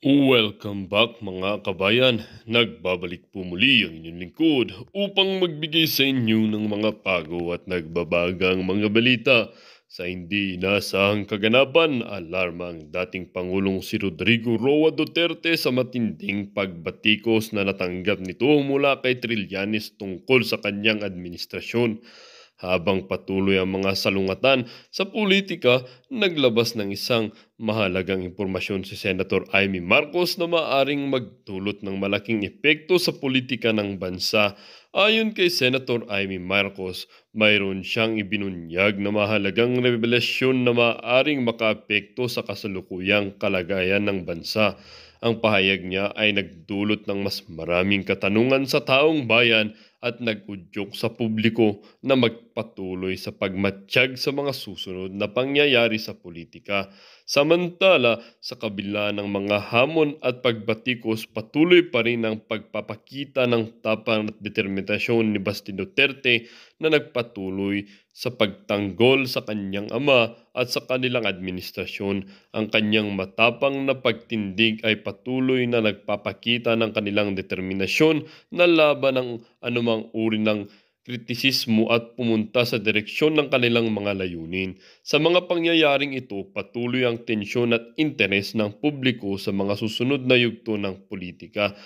Welcome back mga kabayan. Nagbabalik po muli ang inyong lingkod upang magbigay sa inyo ng mga bago at nagbabagang mga balita. Sa hindi inaasahang kaganapan, alarma ang dating Pangulong si Rodrigo Roa Duterte sa matinding pagbatikos na natanggap nito mula kay Trillanes tungkol sa kanyang administrasyon. Habang patuloy ang mga salungatan sa politika, naglabas ng isang mahalagang impormasyon si Senator Amy Marcos na maaring magdulot ng malaking epekto sa politika ng bansa. Ayon kay Senator Amy Marcos, mayroon siyang ibinunyag na mahalagang revelasyon na maaring makaapekto sa kasalukuyang kalagayan ng bansa. Ang pahayag niya ay nagdulot ng mas maraming katanungan sa taong bayan at nag-udyok sa publiko na magpatuloy sa pagmatsyag sa mga susunod na pangyayari sa politika. Samantala, sa kabila ng mga hamon at pagbatikos, patuloy pa rin ang pagpapakita ng tapang at determinasyon ni Basti Duterte na nagpatuloy sa pagtanggol sa kanyang ama at sa kanilang administrasyon. Ang kanyang matapang na pagtindig ay patuloy na nagpapakita ng kanilang determinasyon na laban ng anumang uri ng kritisismo at pumunta sa direksyon ng kanilang mga layunin. Sa mga pangyayaring ito, patuloy ang tensyon at interes ng publiko sa mga susunod na yugto ng politika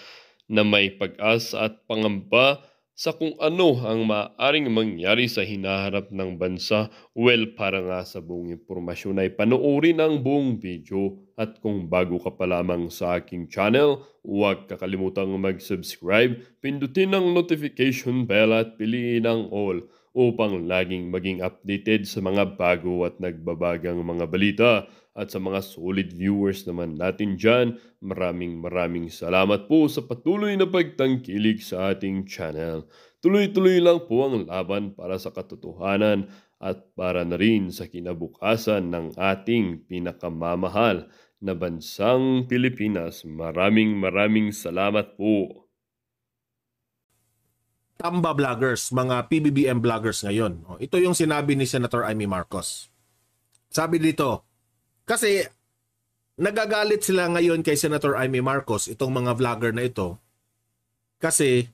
na may pag-asa at pangamba sa kung ano ang maaaring mangyari sa hinaharap ng bansa. Well, para nga sa buong impormasyon ay panoorin ang buong video at kung bago ka pa lamang sa aking channel, huwag kakalimutang mag-subscribe, pindutin ang notification bell at piliin ang all upang laging maging updated sa mga bago at nagbabagang mga balita. At sa mga solid viewers naman natin dyan, maraming salamat po sa patuloy na pagtangkilik sa ating channel. Tuloy-tuloy lang po ang laban para sa katotohanan at para na rin sa kinabukasan ng ating pinakamamahal na bansang Pilipinas. Maraming salamat po. Tamba vloggers, mga PBBM vloggers ngayon. Ito yung sinabi ni Senator Amy Marcos. Sabi dito, kasi nagagalit sila ngayon kay Senator Amy Marcos, itong mga vlogger na ito, kasi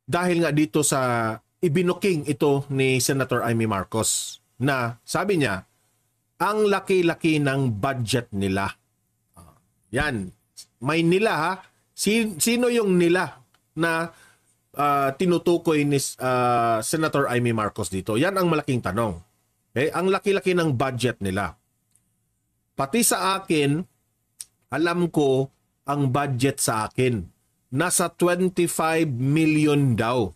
dahil nga dito sa ibinuking ito ni Senator Amy Marcos na sabi niya, ang laki-laki ng budget nila. Yan, may nila ha. Sino yung nila na tinutukoy ni Senator Amy Marcos dito? Yan ang malaking tanong. Okay? Ang laki-laki ng budget nila. Pati sa akin, alam ko ang budget sa akin. Nasa 25 million daw.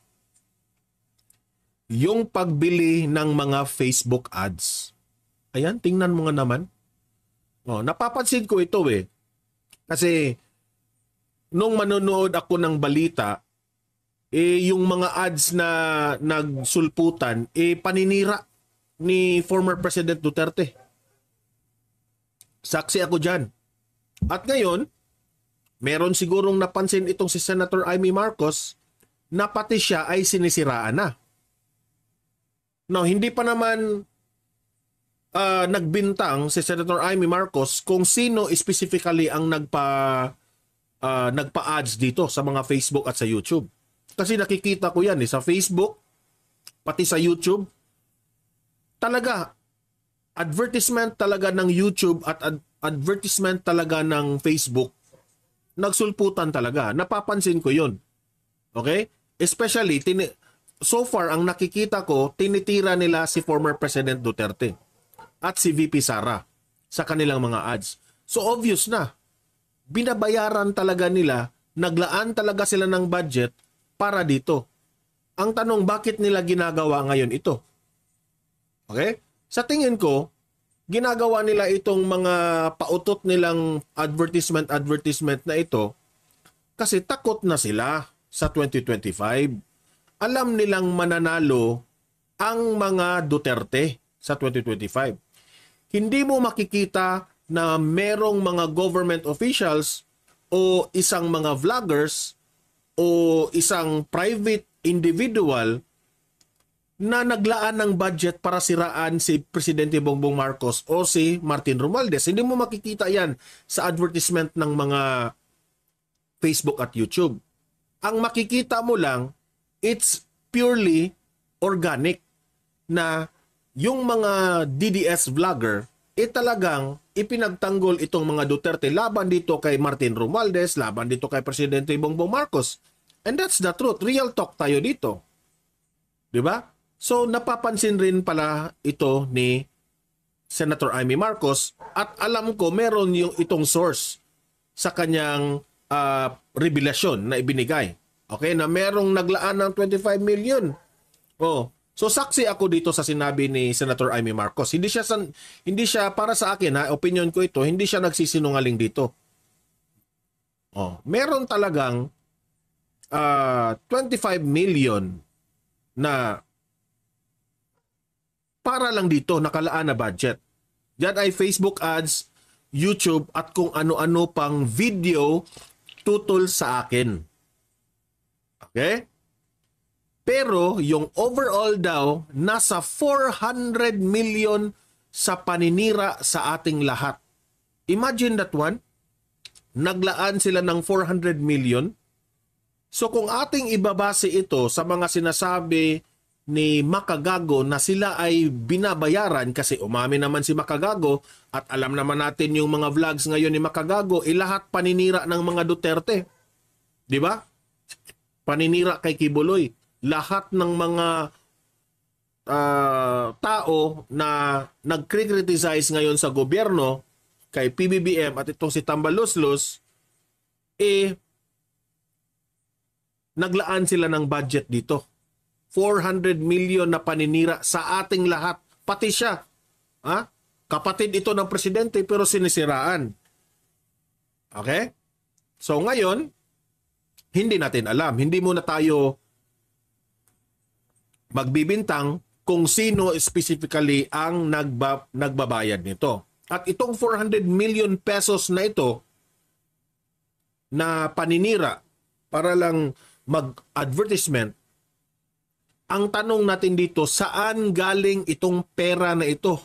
Yung pagbili ng mga Facebook ads. Ayan, tingnan mo nga naman. Napapansin ko ito eh. Kasi nung manonood ako ng balita, yung mga ads na nagsulputan, paninira ni former President Duterte. Saksi ako dyan. At ngayon, meron sigurong napansin itong si Senator Amy Marcos na pati siya ay sinisiraan na. No, hindi pa naman nagbintang si Senator Amy Marcos kung sino specifically ang nagpa-ads dito sa mga Facebook at sa YouTube. Kasi nakikita ko yan sa Facebook, pati sa YouTube. Talaga, advertisement talaga ng YouTube at advertisement talaga ng Facebook, nagsulputan talaga. Napapansin ko yun. Okay? Especially, so far, ang nakikita ko, tinitira nila si former President Duterte at si VP Sara sa kanilang mga ads. So obvious na. Binabayaran talaga nila, naglaan talaga sila ng budget para dito. Ang tanong, bakit nila ginagawa ngayon ito? Okay? Sa tingin ko, ginagawa nila itong mga pautot nilang advertisement na ito kasi takot na sila sa 2025. Alam nilang mananalo ang mga Duterte sa 2025. Hindi mo makikita na merong mga government officials o isang mga vloggers o isang private individual na naglaan ng budget para siraan si Presidente Bongbong Marcos o si Martin Romualdez. Hindi mo makikita yan sa advertisement ng mga Facebook at YouTube. Ang makikita mo lang, it's purely organic na yung mga DDS vlogger talagang ipinagtanggol itong mga Duterte laban dito kay Martin Romualdez, laban dito kay Presidente Bongbong Marcos. And that's the truth. Real talk tayo dito. 'Di ba? So napapansin rin pala ito ni Senator Amy Marcos at alam ko meron yung itong source sa kanyang revelasyon na ibinigay. Okay, na merong naglaan ng 25 million. Oh, so saksi ako dito sa sinabi ni Senator Amy Marcos. Hindi siya para sa akin, ha, opinion ko ito, hindi siya nagsisinungaling dito. Oh, meron talagang 25 million na para lang dito nakalaan na budget. Diyan ay Facebook ads, YouTube at kung ano-ano pang video tutol sa akin. Okay? Pero yung overall daw nasa 400 million sa paninira sa ating lahat. Imagine that one. Naglaan sila ng 400 million. So kung ating ibabase ito sa mga sinasabi ni Makagago na sila ay binabayaran kasi umami naman si Makagago at alam naman natin yung mga vlogs ngayon ni Makagago, lahat paninira ng mga Duterte. 'Di ba? Paninira kay Kibuloy. Lahat ng mga tao na nagkriticize ngayon sa gobyerno kay PBBM at itong si Tambaluslos, naglaan sila ng budget dito. 400 million na paninira sa ating lahat. Pati siya. Ha? Kapatid ito ng presidente pero sinisiraan. Okay? So ngayon, hindi natin alam. Hindi muna tayo magbibintang kung sino specifically ang nagbabayad nito. At itong 400 million pesos na ito na paninira para lang mag-advertisement, ang tanong natin dito, saan galing itong pera na ito?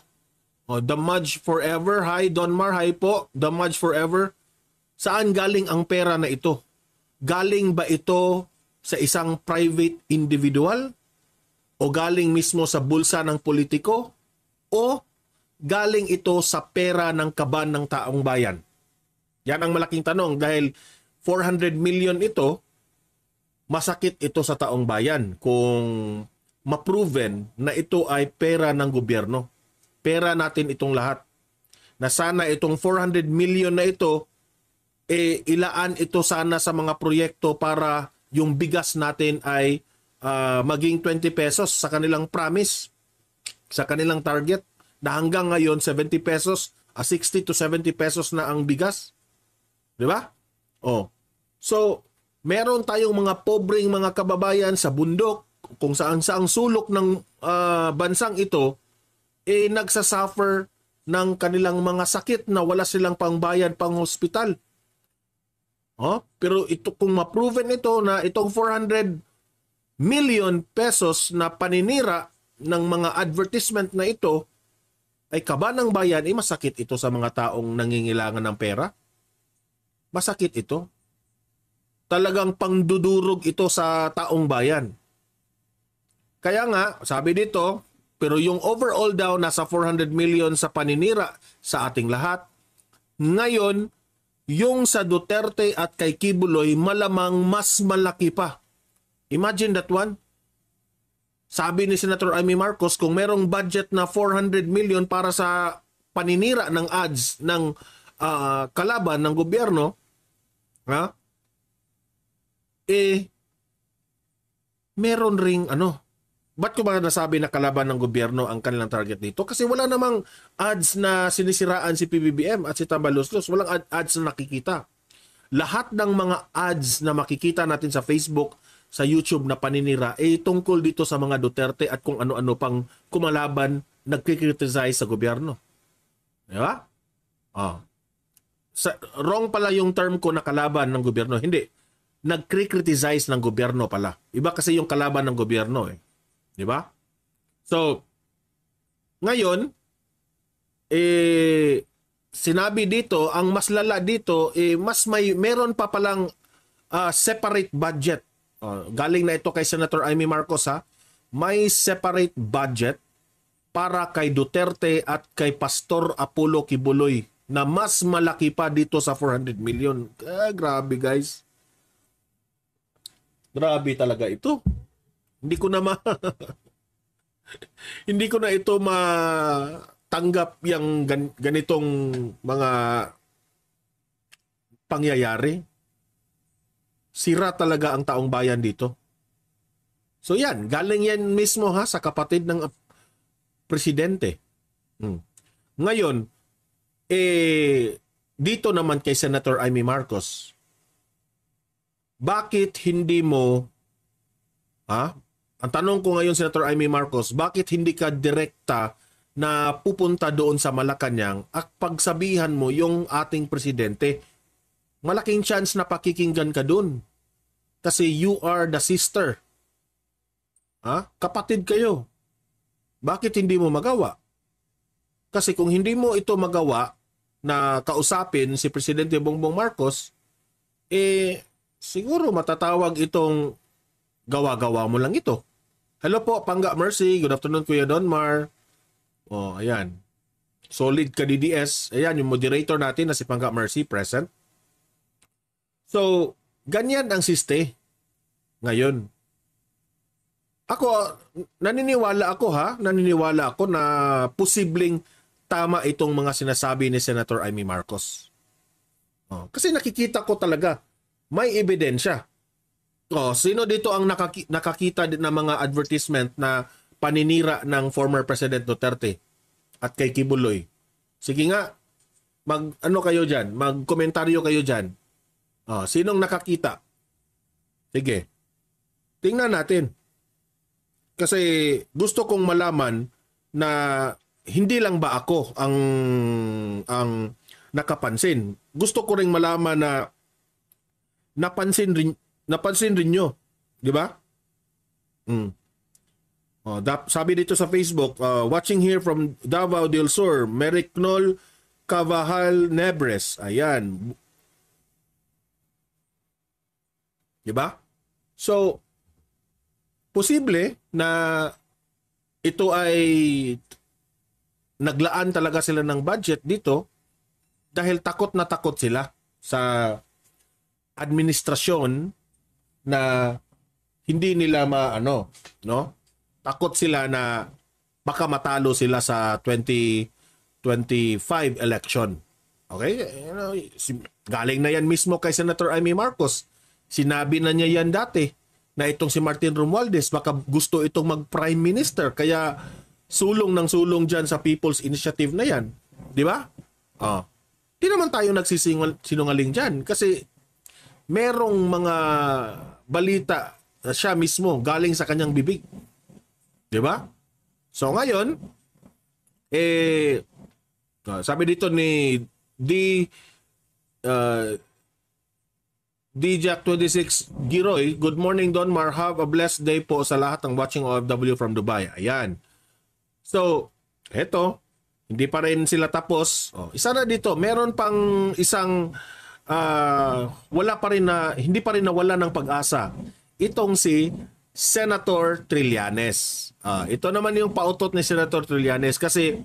O, The Mudge Forever, hi Donmar, hi po, The Mudge Forever. Saan galing ang pera na ito? Galing ba ito sa isang private individual? O galing mismo sa bulsa ng politiko? O galing ito sa pera ng kaban ng taong bayan? Yan ang malaking tanong dahil 400 million ito, masakit ito sa taong bayan kung ma-proven na ito ay pera ng gobyerno. Pera natin itong lahat. Na sana itong 400 million na ito, ilaan ito sana sa mga proyekto para yung bigas natin ay maging 20 pesos sa kanilang promise, sa kanilang target, na hanggang ngayon 70 pesos, 60 to 70 pesos na ang bigas. Di ba? Oh. So, meron tayong mga pobreng mga kababayan sa bundok, kung saan saang sulok ng bansang ito, nagsasuffer ng kanilang mga sakit na wala silang pangbayad pang hospital. Oh, pero ito, kung ma-proven ito na itong 400 million pesos na paninira ng mga advertisement na ito ay kaban ng bayan, masakit ito sa mga taong nangingilangan ng pera. Masakit ito. Talagang pangdudurog ito sa taong bayan. Kaya nga, sabi dito, pero yung overall daw nasa 400 million sa paninira sa ating lahat. Ngayon, yung sa Duterte at kay Kibuloy malamang mas malaki pa. Imagine that one. Sabi ni Senator Amy Marcos, kung merong budget na 400 million para sa paninira ng ads ng kalaban ng gobyerno, ha? Meron ring ba't ko ba nasabi na kalaban ng gobyerno ang kanilang target dito? Kasi wala namang ads na sinisiraan si PBBM at si Tambaluslos. Walang ads na nakikita. Lahat ng mga ads na makikita natin sa Facebook, sa YouTube na paninira, tungkol dito sa mga Duterte at kung ano-ano pang kumalaban, nagkikriticize sa gobyerno. Di ba? Wrong pala yung term ko na kalaban ng gobyerno. Hindi. Nagkikriticize ng gobyerno pala. Iba kasi yung kalaban ng gobyerno. Di ba? So, ngayon, sinabi dito, ang mas lala dito, meron pa palang separate budget. Galing na ito kay Senator Amy Marcos ha. May separate budget para kay Duterte at kay Pastor Apollo Kibuloy na mas malaki pa dito sa 400 million. Grabe guys. Grabe talaga ito. Hindi ko na hindi ko na ito matanggap yung ganitong mga pangyayari. Sira talaga ang taong bayan dito. So yan, galing yan mismo ha sa kapatid ng presidente. Ngayon, dito naman kay Senator Amy Marcos, bakit hindi mo, ang tanong ko ngayon, Senator Amy Marcos, bakit hindi ka direkta na pupunta doon sa Malacanang at pagsabihan mo yung ating presidente, malaking chance na pakikinggan ka doon. Kasi you are the sister. Kapatid kayo. Bakit hindi mo magawa? Kasi kung hindi mo ito magawa na kausapin si Presidente Bongbong Marcos, siguro matatawag itong gawa-gawa mo lang ito. Hello po, Pangga Mercy. Good afternoon, Kuya Donmar. Ayan. Solid ka DDS. Ayan, yung moderator natin na si Pangga Mercy, present. So, ganyan ang siste ngayon. Naniniwala ako na posibleng tama itong mga sinasabi ni Senator Amy Marcos. Kasi nakikita ko talaga, may ebidensya. Sino dito ang nakakita din ng mga advertisement na paninira ng former President Duterte at kay Kibuloy? Sige nga, mag-komentaryo kayo dyan. Sinong nakakita? Sige. Tingnan natin. Kasi gusto kong malaman na hindi lang ba ako ang nakapansin. Gusto ko ring malaman na napansin rin nyo. Di ba? Sabi dito sa Facebook, watching here from Davao del Sur, Mericnol Cavajal Nebres. Ayan. Di ba? So, posible na ito ay naglaan talaga sila ng budget dito dahil takot na takot sila sa administrasyon na hindi nila takot sila na baka matalo sila sa 2025 election. Okay? Galing na yan mismo kay Senator Amy Marcos. Sinabi na niya yan dati na itong si Martin Romualdez baka gusto itong mag-prime minister kaya sulong ng sulong dyan sa People's Initiative na yan. Di ba? Di naman tayo nagsisinungaling dyan kasi merong mga balita na siya mismo galing sa kanyang bibig. Di ba? So ngayon, sabi dito ni Jack26 Giroy, good morning Donmar, have a blessed day po sa lahat ng watching OFW from Dubai. Ayan. So, eto, hindi pa rin sila tapos. Isa na dito, meron pang isang hindi pa rin nawala ng pag-asa. Itong si Senator Trillanes. Ito naman yung pautot ni Senator Trillanes kasi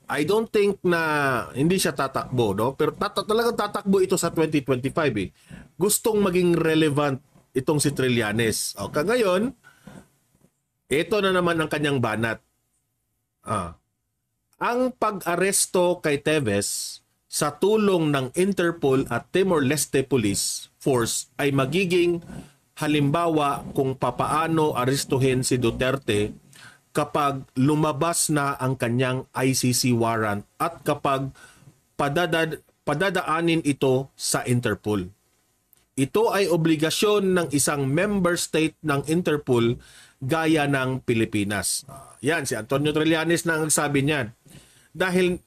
I don't think na hindi siya tatakbo, no? Pero talagang tatakbo ito sa 2025 eh. Gustong maging relevant itong si Trillanes. Ngayon, ito na naman ang kanyang banat. Ang pag-aresto kay Teves sa tulong ng Interpol at Timor-Leste Police Force ay magiging halimbawa kung papaano arestuhin si Duterte kapag lumabas na ang kanyang ICC warrant at kapag padadaanin ito sa Interpol. Ito ay obligasyon ng isang member state ng Interpol gaya ng Pilipinas. Yan, si Antonio Trillanes na ang nagsabi niyan. Dahil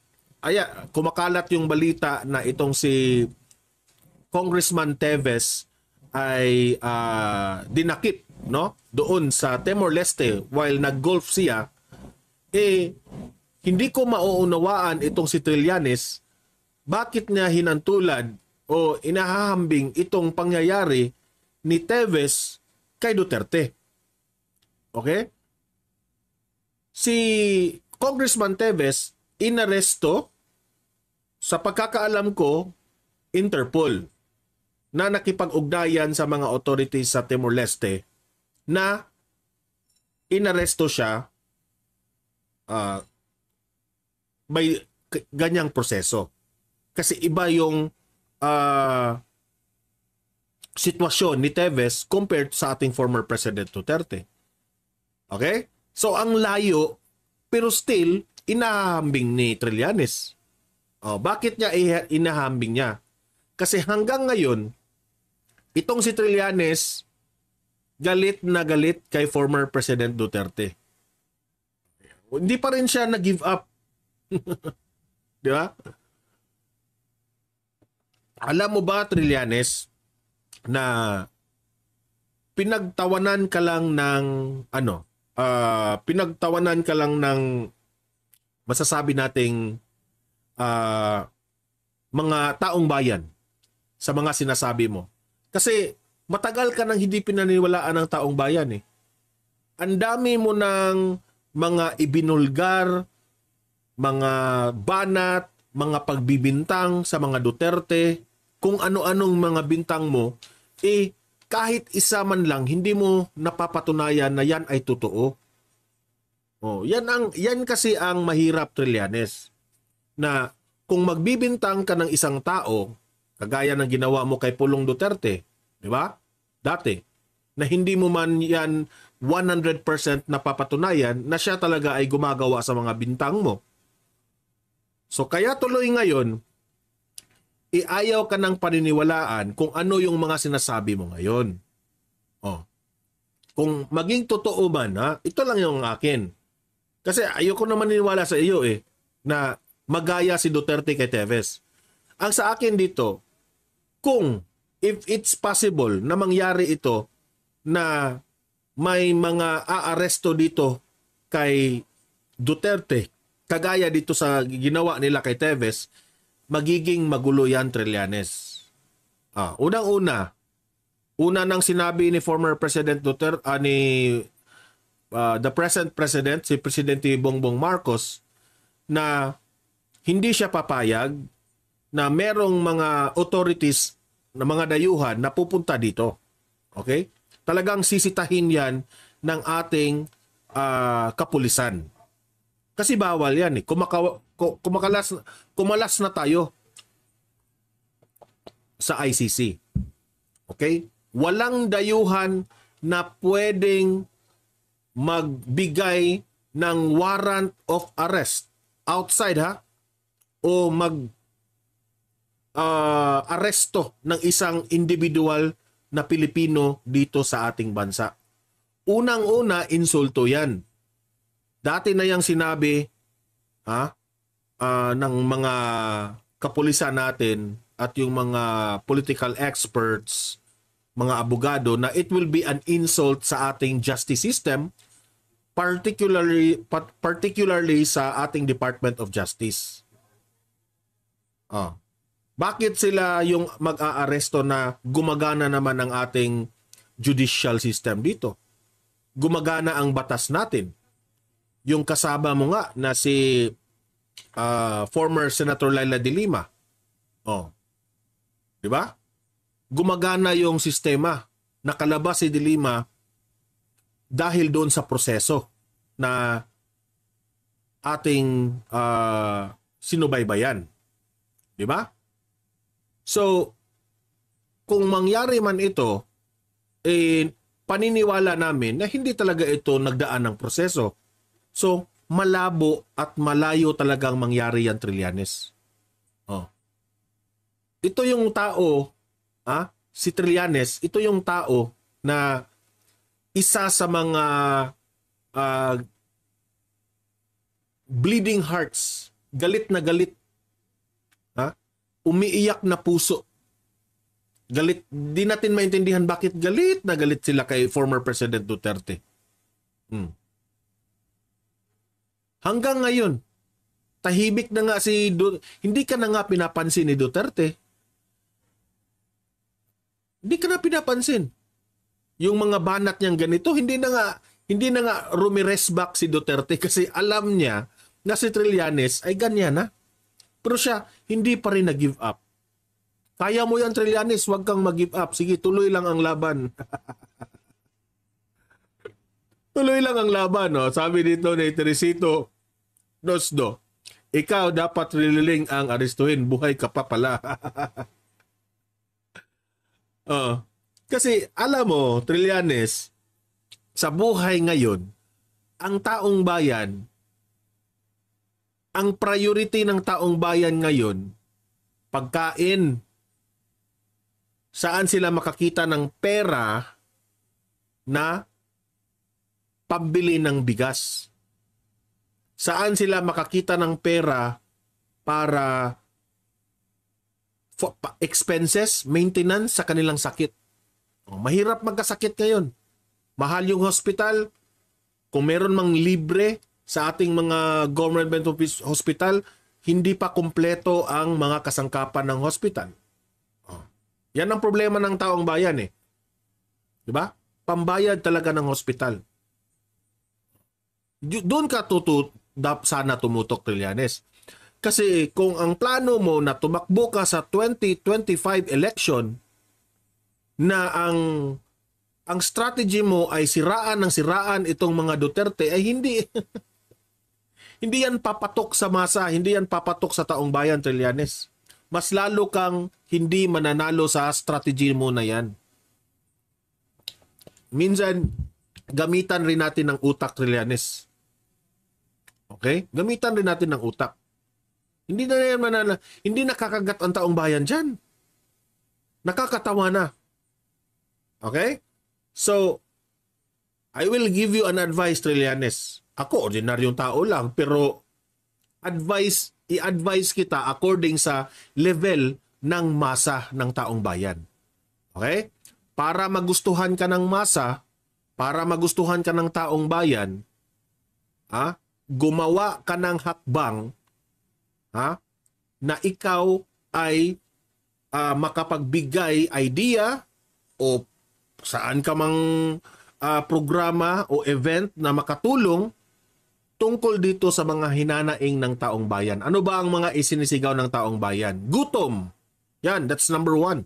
kumakalat yung balita na itong si Congressman Teves ay dinakip no, doon sa Timor-Leste while nag-golf siya, hindi ko mauunawaan itong si Trillanes bakit niya hinantulad o inahahambing itong pangyayari ni Teves kay Duterte. Okay? Si Congressman Teves inaresto sa pagkakaalam ko Interpol na nakipag-ugnayan sa mga authorities sa Timor-Leste na inaresto siya may ganyang proseso. Kasi iba yung sitwasyon ni Teves compared sa ating former President Duterte. Okay? So ang layo, pero still, inahambing ni Trillanes. Bakit niya inahambing niya? Kasi hanggang ngayon, itong si Trillanes, galit na galit kay former President Duterte. Hindi pa rin siya nag-give up. Di ba? Alam mo ba, Trillanes, na pinagtawanan ka lang ng pinagtawanan ka lang ng masasabi nating mga taong bayan sa mga sinasabi mo. Kasi matagal ka nang hindi pinaniwalaan ng taong bayan eh. Ang dami mo ng mga ibinulgar, mga banat, mga pagbibintang sa mga Duterte, kung ano-anong mga bintang mo, kahit isa man lang, hindi mo napapatunayan na yan ay totoo. Yan kasi ang mahirap, Trillanes. Na kung magbibintang ka ng isang tao, kagaya ng ginawa mo kay Pulong Duterte, di ba? Dati, na hindi mo man yan 100% napapatunayan na siya talaga ay gumagawa sa mga bintang mo. So kaya tuloy ngayon, iayaw ka ng paniniwalaan kung ano yung mga sinasabi mo ngayon. Kung maging totoo man, ito lang yung akin. Kasi ayoko naman niniwala sa iyo na magaya si Duterte kay Teves. Ang sa akin dito, kung if it's possible na mangyari ito na may mga aaresto dito kay Duterte, kagaya dito sa ginawa nila kay Teves, magiging magulo yan, Trillanes. Unang-una nang sinabi ni former President Duterte, the present President, si Presidente Bongbong Marcos, na hindi siya papayag na merong mga authorities na mga dayuhan na pupunta dito. Okay? Talagang sisitahin yan ng ating kapulisan. Kasi bawal yan. Kumalas na tayo sa ICC. Okay? Walang dayuhan na pwedeng magbigay ng warrant of arrest outside o aresto ng isang individual na Pilipino dito sa ating bansa. Unang-una, insulto yan. Dati na yang sinabi ng mga kapulisan natin at yung mga political experts, mga abogado, na it will be an insult sa ating justice system, particularly sa ating Department of Justice. Bakit sila yung mag-aaresto na gumagana naman ang ating judicial system dito? Gumagana ang batas natin. Yung kasama mo nga na si former Senator Laila de Lima. Di ba? Gumagana yung sistema. Nakalabas si de Lima dahil doon sa proseso na ating sinubaybayan. Di ba? So, kung mangyari man ito, paniniwala namin na hindi talaga ito nagdaan ng proseso. So, malabo at malayo talagang mangyari yan, Trillanes. Ito yung tao, si Trillanes, ito yung tao na isa sa mga bleeding hearts, galit na galit, umiiyak na puso Galit, di natin maintindihan bakit galit na galit sila kay former President Duterte. Hanggang ngayon, tahimik na nga hindi ka na nga pinapansin ni Duterte. Hindi ka na pinapansin. Yung mga banat niyang ganito, hindi na nga rumiresback si Duterte kasi alam niya na si Trillanes ay ganyan na. Pero siya, hindi pa rin nag-give up. Kaya mo yan, Trillanes, huwag kang mag-give up. Sige, tuloy lang ang laban. Tuloy lang ang laban. No? Sabi dito ni Teresito Nosdo, ikaw dapat rililing ang arestuhin. Buhay ka pa pala. Kasi alam mo, Trillanes, sa buhay ngayon, ang taong bayan, ang priority ng taong bayan ngayon, pagkain. Saan sila makakita ng pera na pambili ng bigas? Saan sila makakita ng pera para expenses, maintenance sa kanilang sakit? Mahirap magkasakit ngayon. Mahal yung hospital. Kung meron mang libre sa ating mga government hospital, hindi pa kumpleto ang mga kasangkapan ng hospital. Yan ang problema ng taong bayan eh. Diba? Pambayad talaga ng hospital. Doon ka sana tumutok, Trillanes. Kasi kung ang plano mo na tumakbo ka sa 2025 election na ang strategy mo ay siraan ng siraan itong mga Duterte ay hindi hindi yan papatok sa masa, hindi yan papatok sa taong bayan, Trillanes. Mas lalo kang hindi mananalo sa strategy mo na yan. Minsan, gamitan rin natin ng utak, Trillanes. Okay? Gamitan rin natin ng utak. Hindi na yan hindi nakakagat ang taong bayan dyan. Nakakatawa na. Okay? So, I will give you an advice, Trillanes. Ako, ordinaryong tao lang, pero i-advise kita according sa level ng masa ng taong bayan. Okay? Para magustuhan ka ng masa, para magustuhan ka ng taong bayan, gumawa ka ng hakbang na ikaw ay makapagbigay idea o saan ka mang programa o event na makatulong tungkol dito sa mga hinanaing ng taong bayan. Ano ba ang mga isinisigaw ng taong bayan? Gutom. Yan, that's number 1.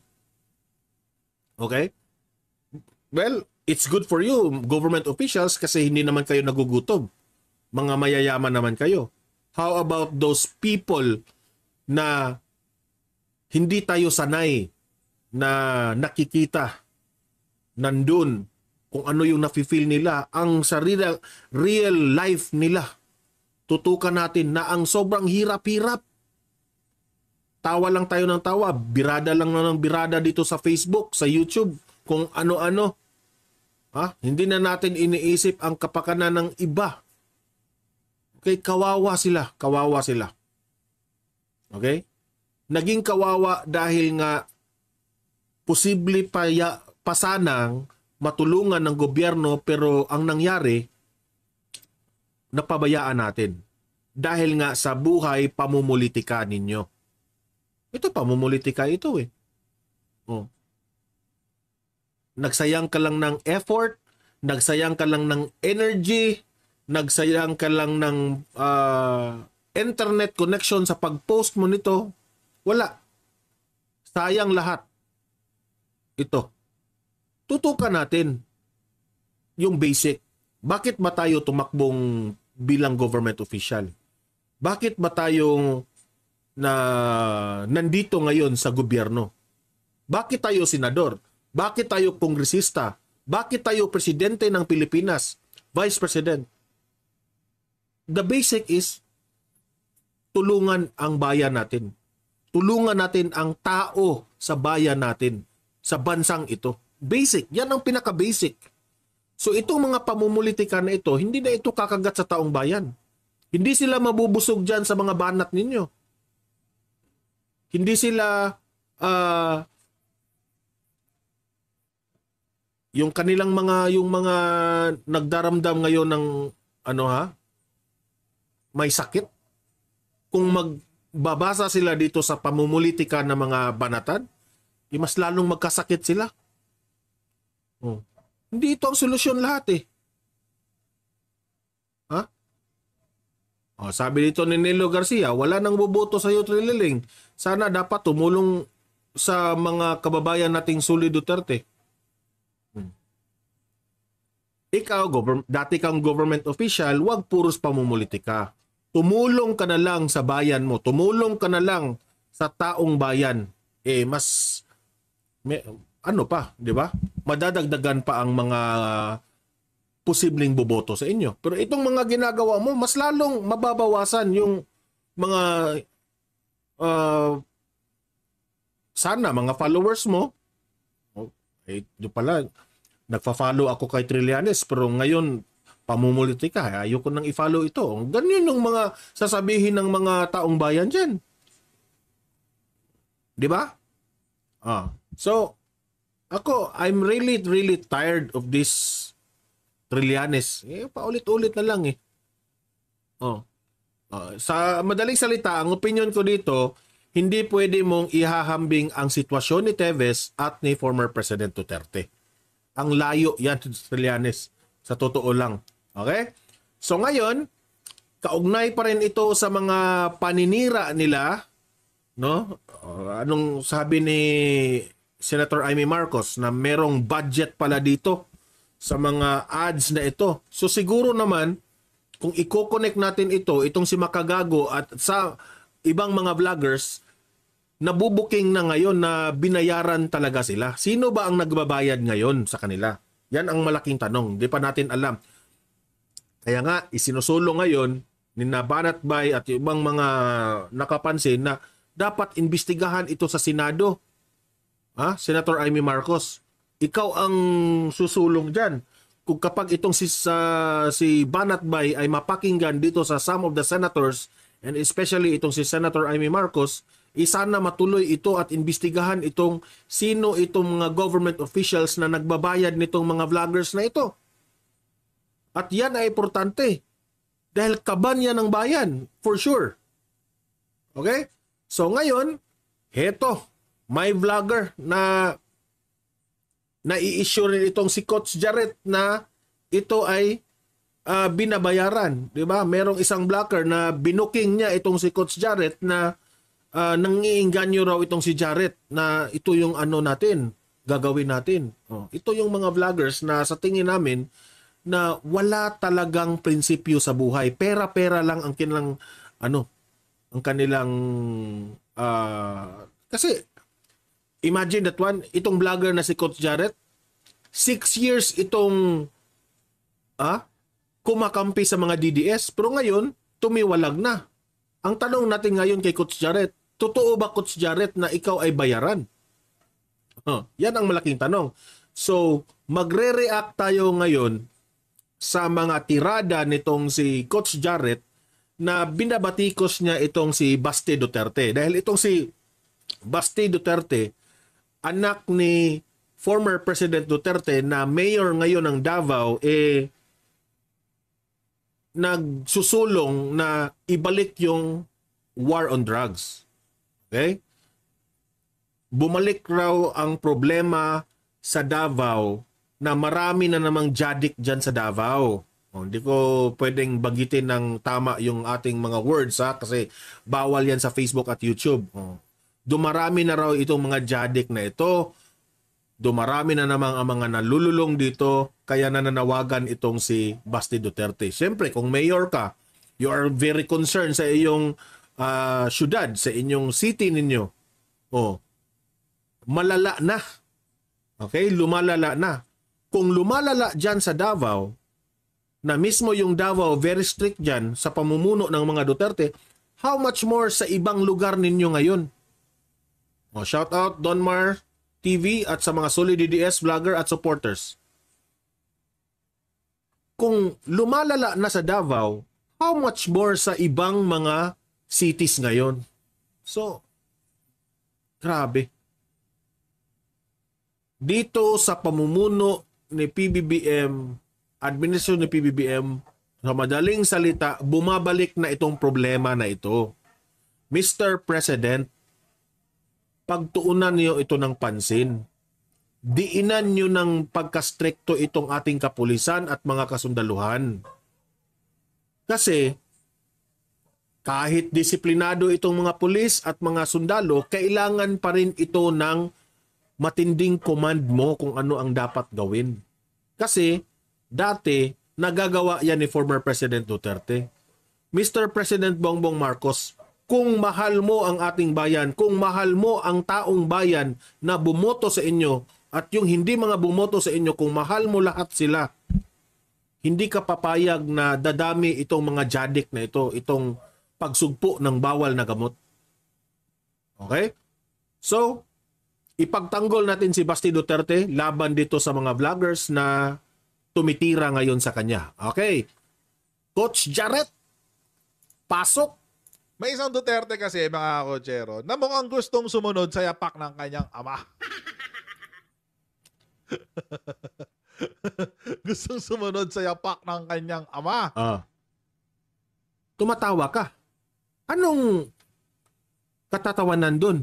Okay? Well, it's good for you, government officials, kasi hindi naman kayo nagugutom. Mga mayayaman naman kayo. How about those people na hindi tayo sanay na nakikita nandun kung ano yung nafe-feel nila, ang real life nila. Tutukan natin na ang sobrang hirap-hirap. Tawa lang tayo ng tawa, birada lang ng birada dito sa Facebook, sa YouTube, kung ano-ano. Hindi na natin iniisip ang kapakanan ng iba. Okay, kawawa sila. Okay? Naging kawawa dahil nga posible pasanang matulungan ng gobyerno, pero ang nangyari, napabayaan natin. Dahil nga sa buhay pamumulitika ninyo. Ito, pamumulitika ito eh. Nagsayang ka lang ng effort, nagsayang ka lang ng energy, nagsayang ka lang ng internet connection sa pag-post mo nito. Wala. Sayang lahat. Ito. Tutukan natin yung basic. Bakit ba tayo tumakbong bilang government official? Bakit ba tayo nandito ngayon sa gobyerno? Bakit tayo senador? Bakit tayo kongresista? Bakit tayo presidente ng Pilipinas? Vice President? The basic is tulungan ang bayan natin. Tulungan natin ang tao sa bayan natin, sa bansang ito. Basic. Yan ang pinaka-basic. So itong mga pamumulitika na ito, hindi na ito kakagat sa taong bayan. Hindi sila mabubusog dyan sa mga banat ninyo. Hindi sila yung kanilang mga nagdaramdam ngayon ng may sakit, kung magbabasa sila dito sa pamumulitika ng mga banatan, mas lalong magkasakit sila. Oh. Hindi ito ang solusyon lahat eh. Ha? Oh, sabi dito ni Nelo Garcia, wala nang boboto sa iyo, Trililing. Sana dapat tumulong sa mga kababayan nating Suli Duterte. Ikaw, dati kang government official, wag puros pamumulitika. Tumulong ka na lang sa bayan mo. Tumulong ka na lang sa taong bayan. Mas di ba? Madadagdagan pa ang mga posibleng boboto sa inyo. Pero itong mga ginagawa mo, mas lalong mababawasan yung mga sana mga followers mo. Ito pala, nagfa-follow ako kay Trillanes pero ngayon pamumulitika, ayoko nang i-follow ito. Ganyan yung mga sasabihin ng mga taong bayan dyan. Di ba? So, ako, I'm really, really tired of this Trillanes. Paulit-ulit na lang eh. Sa madaling salita, ang opinion ko dito, hindi pwede mong ihahambing ang sitwasyon ni Teves at ni former President Duterte. Ang layo yan, Trillanes. Sa totoo lang. Okay? So ngayon, kaugnay pa rin ito sa mga paninira nila, no? Anong sabi ni Senator Amy Marcos na merong budget pala dito sa mga ads na ito. So siguro naman, kung i-connect natin itong si Makagago at sa ibang mga vloggers, nabubuking na ngayon na binayaran talaga sila. Sino ba ang nagbabayad ngayon sa kanila? Yan ang malaking tanong. Di pa natin alam. Kaya nga, isinusulong ngayon ni Banat Bay at ibang mga nakapansin na dapat imbestigahan ito sa Senado. Senator Amy Marcos, ikaw ang susulong dyan. Kung kapag itong si Banat Bay ay mapakinggan dito sa some of the senators and especially itong si Senator Amy Marcos, sana matuloy ito at imbestigahan itong sino itong mga government officials na nagbabayad nitong mga vloggers na ito. At yan ay importante dahil kaban yan ng bayan, for sure. Okay? So ngayon, heto, may vlogger na i-issue rin itong si Coach Jarrett na ito ay binabayaran. Diba? Merong isang vlogger na binuking niya itong si Coach Jarrett na nangiinganyo raw itong si Jarrett na ito yung natin, gagawin natin. Ito yung mga vloggers na sa tingin namin na wala talagang prinsipyo sa buhay. Pera-pera lang ang kanilang kasi imagine that one, itong vlogger na si Coach Jarrett, 6 years itong kumakampi sa mga DDS, pero ngayon tumiwalag na. Ang tanong natin ngayon kay Coach Jarrett, totoo ba Coach Jarrett na ikaw ay bayaran? Yan ang malaking tanong. So, magre-react tayo ngayon sa mga tirada nitong si Coach Jarrett na binabatikos niya itong si Basti Duterte. Dahil itong si Basti Duterte, anak ni former President Duterte na mayor ngayon ng Davao, nagsusulong na ibalik yung war on drugs. Okay? Bumalik raw ang problema sa Davao na marami na namang jadik dyan sa Davao. Hindi ko pwedeng bagitin ng tama yung ating mga words kasi bawal yan sa Facebook at YouTube. Dumarami na raw itong mga jadik na ito. Dumarami na namang ang mga nalululong dito kaya nananawagan itong si Basti Duterte. Siyempre, kung mayor ka, you are very concerned sa iyong syudad, sa inyong city ninyo. Malala na. Okay? Lumalala na. Kung lumalala dyan sa Davao, na mismo yung Davao very strict dyan sa pamumuno ng mga Duterte, how much more sa ibang lugar ninyo ngayon? Shout out Donmar TV at sa mga Solid DDS vlogger at supporters. Kung lumalala na sa Davao, how much more sa ibang mga cities ngayon? So, grabe. Dito sa pamumuno ni PBBM, administrasyon ni PBBM, sa madaling salita, bumabalik na itong problema na ito. Mr. President, pagtuunan niyo ito ng pansin. Diinan niyo ng pagkastrikto itong ating kapulisan at mga kasundaluhan. Kasi, kahit disiplinado itong mga pulis at mga sundalo, kailangan pa rin ito ng matinding command mo kung ano ang dapat gawin. Kasi, dati, nagagawa yan ni former President Duterte. Mr. President Bongbong Marcos, kung mahal mo ang ating bayan, kung mahal mo ang taong bayan na bumoto sa inyo at yung hindi mga bumoto sa inyo, kung mahal mo lahat sila, hindi ka papayag na dadami itong mga jadik na ito, itong pagsugpo ng bawal na gamot. Okay? So, ipagtanggol natin si Basti Duterte laban dito sa mga vloggers na tumitira ngayon sa kanya. Okay. Coach Jarrett, pasok. May isang Duterte kasi, mga kotsero, na mukhang gustong sumunod sa yapak ng kanyang ama. Gustong sumunod sa yapak ng kanyang ama. Tumatawa ka. Anong katatawanan dun?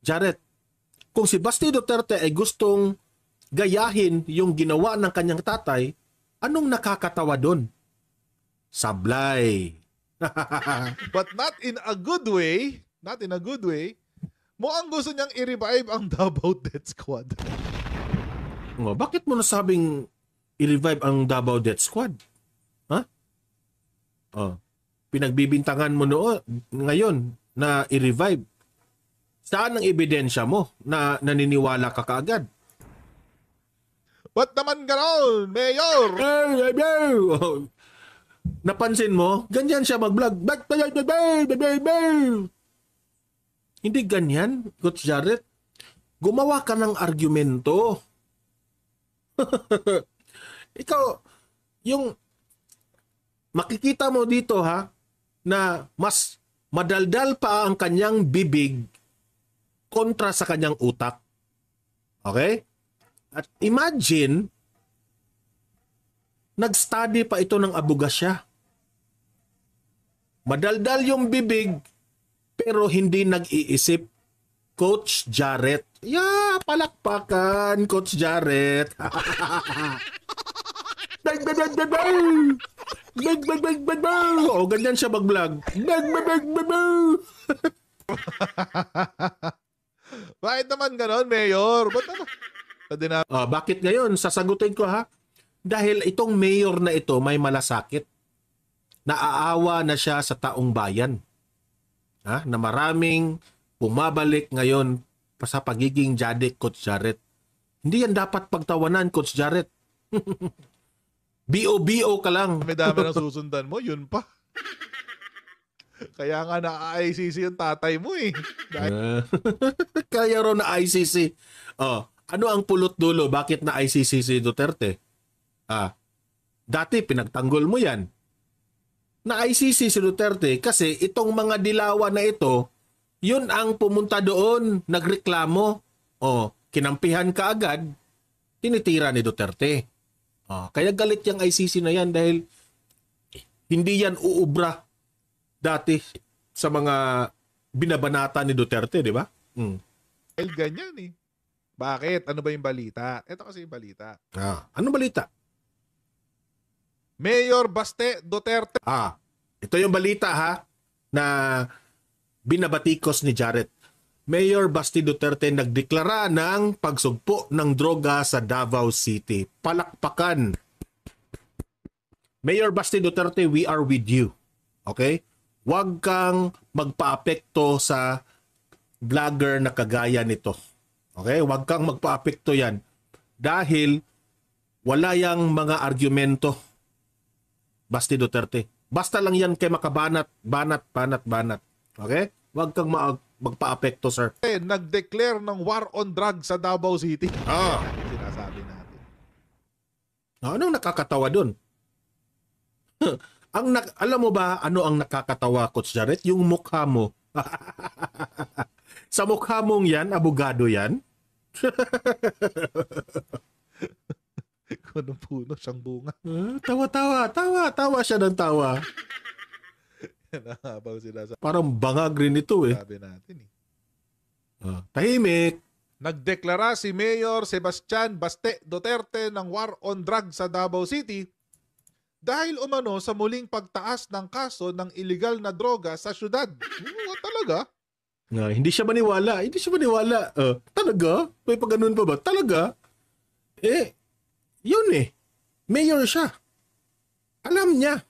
Jarrett, kung si Basti Duterte ay gustong gayahin yung ginawa ng kanyang tatay, anong nakakatawa dun? Sablay. But not in a good way. Not in a good way. Mukhang gusto niyang i-revive ang Davao Death Squad. Bakit mo nasabing i-revive ang Davao Death Squad? Ha? Pinagbibintangan mo ngayon na i-revive. Saan ang ebidensya mo na naniniwala ka kaagad? Ba't naman gano'n, Mayor? Napansin mo? Ganyan siya mag-vlog. Hindi ganyan, Coach Jarrett. Gumawa ka ng argumento. Ikaw, yung makikita mo dito na mas madaldal pa ang kanyang bibig kontra sa kanyang utak. Okay? At imagine, nag-study pa ito ng abogasya. Madaldal yung bibig, pero hindi nag-iisip. Coach Jarrett. Palakpakan, Coach Jarrett. Ganyan siya mag-vlog. Bakit naman gano'n, Mayor? Ba't naman? Bakit ngayon? Sasagutin ko Dahil itong mayor na ito may malasakit. Naaawa na siya sa taong bayan. Na maraming pumabalik ngayon sa pagiging jadik, Coach Jarrett. Hindi yan dapat pagtawanan, Coach Jarrett. BO ka lang. Dami ng susundan mo, yun pa. Kaya nga na-ICC yung tatay mo eh. Kaya raw na ICC. Ano ang pulot dulo? Bakit na ICC si Duterte? Dati pinagtanggol mo yan. Na ICC si Duterte kasi itong mga dilawan na ito, yun ang pumunta doon, nagreklamo. Kinampihan ka agad, tinitira ni Duterte. Kaya galit yung ICC na yan dahil hindi yan uubra dati sa mga binabanata ni Duterte, di ba? Dahil ganyan eh. Bakit? Ano ba yung balita? Ito kasi yung balita. Ano balita? Mayor Baste Duterte. Ito yung balita na binabatikos ni Jarrett. Mayor Basti Duterte nagdeklara ng pagsugpo ng droga sa Davao City. Palakpakan. Mayor Basti Duterte, we are with you. Okay? Huwag kang magpaapekto sa vlogger na kagaya nito. Okay? Huwag kang magpaapekto yan. Dahil wala yang mga argumento. Basti Duterte. Basta lang yan kay makabanat, banat. Okay? Huwag kang magpa-apekto, sir. Nag-declare ng war on drugs sa Davao City. Sinasabi natin. Anong nakakatawa dun? Alam mo ba ano ang nakakatawa, Coach Jarrett? Yung mukha mo. Sa mukha mong yan, abogado yan. puno, siyang bunga. Tawa siya ng tawa. Habang sinasabi Parang bangag rin ito eh. natin eh. Tahimik. Nagdeklara si Mayor Sebastian Baste Duterte ng war on drugs sa Davao City dahil umano sa muling pagtaas ng kaso ng illegal na droga sa syudad. Talaga? Hindi siya maniwala. Talaga? May pagganon pa ba? Talaga? Yun eh. Mayor siya. Alam niya.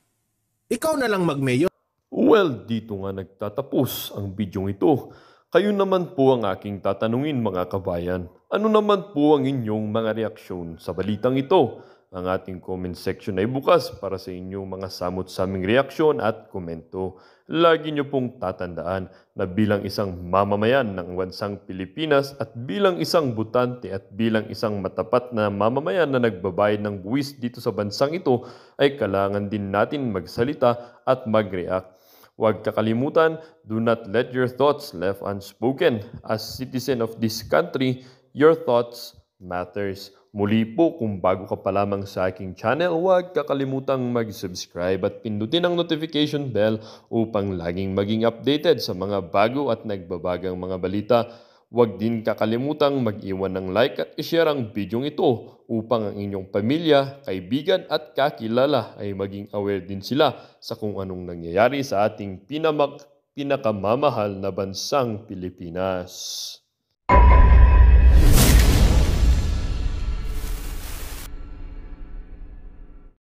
Ikaw na lang mag-mayor. Well, dito nga nagtatapos ang bidyong ito. Kayo naman po ang aking tatanungin mga kabayan. Ano naman po ang inyong mga reaksyon sa balitang ito? Ang ating comment section ay bukas para sa inyong mga samot-saming reaksyon at komento. Lagi niyo pong tatandaan na bilang isang mamamayan ng bansang Pilipinas at bilang isang butante at bilang isang matapat na mamamayan na nagbabayad ng buwis dito sa bansang ito ay kailangan din natin magsalita at mag-react. Huwag kakalimutan, do not let your thoughts left unspoken. As citizen of this country, your thoughts matters. Muli po, kung bago ka pa lamang sa aking channel, huwag kakalimutang mag-subscribe at pindutin ang notification bell upang laging maging updated sa mga bago at nagbabagang mga balita. Huwag din kakalimutang mag-iwan ng like at i-share ang bidyong ito upang ang inyong pamilya, kaibigan at kakilala ay maging aware din sila sa kung anong nangyayari sa ating pinakamamahal na bansang Pilipinas.